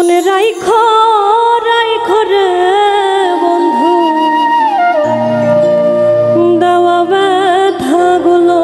মনে রাইখো রাইখো রে বন্ধু দেওয়া ব্যথাগুলো।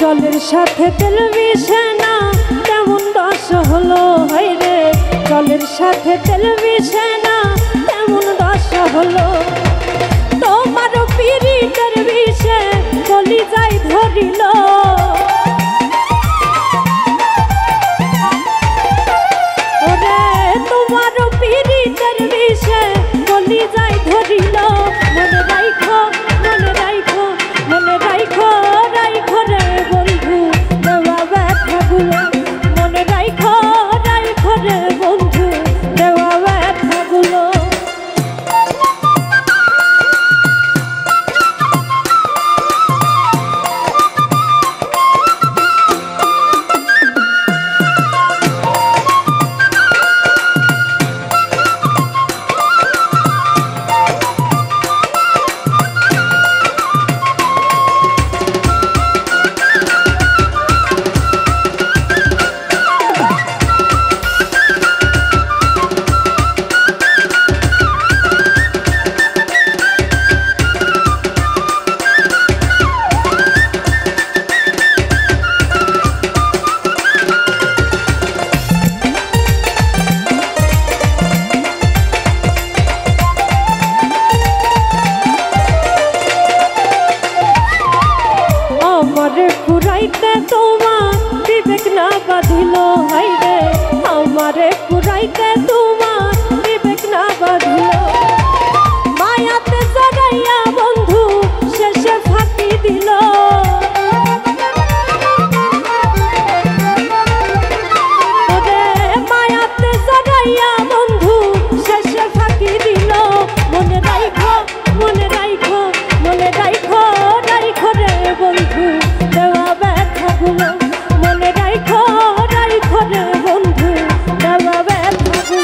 জলের সাথে তেল মিশে না তেমন দশ হলো হয় রে, জলের সাথে তেল মিশে না তেমন দশ হলো। তোমারও পিরিতের বিষে গলি যাই ধরিল, ওরে তোমারও পিরিতের বিষে গলি যাই ধরিল। মনে রাইখো মনে রাইখো মনে রাইখো রাইখো রে বন্ধু দেওয়া ব্যথাগুলো। মনে রাইখো রাইখো রে বন্ধু দেওয়া ব্যথাগুলো। আমারে পুরাইতে তোমার বিবেক না বাঁধিল হাই রে, আমারে পুরাইতে তোমার বিবেক না বাঁধিল। মায়াতে জড়াইয়া বন্ধু শেষে ফাঁকি দিল, মায়াতে জড়াইয়া বন্ধু শেষে ফাঁকি দিল। মনে রাইখো মনে রাইখো মনে রাইখো রাইখো রে বন্ধু দেওয়া ব্যথাগুলো। মনে রাইখো রাইখো রে বন্ধু দেওয়া ব্যথাগুলো।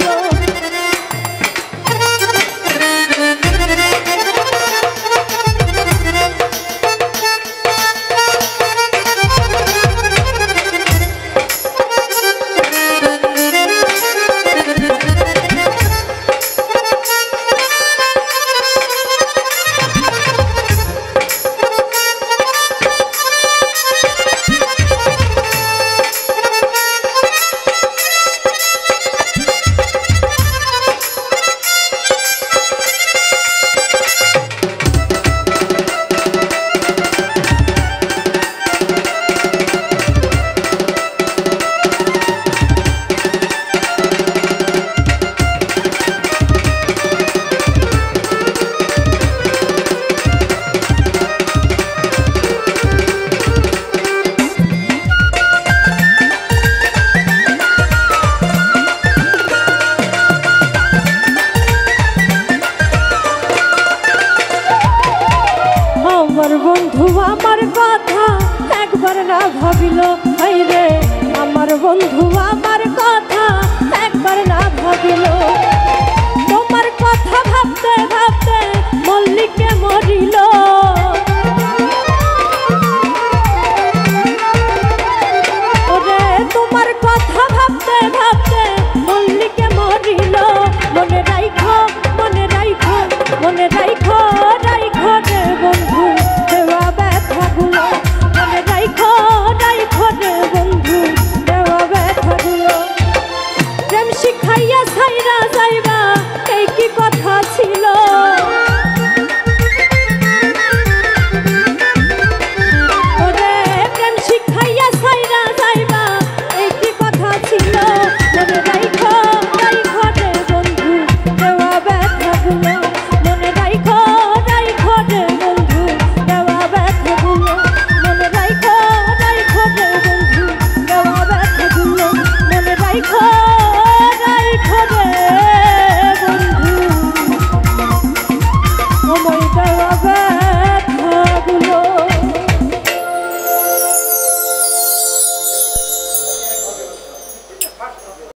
বন্ধু আমার কথা একবার না ভাবিল।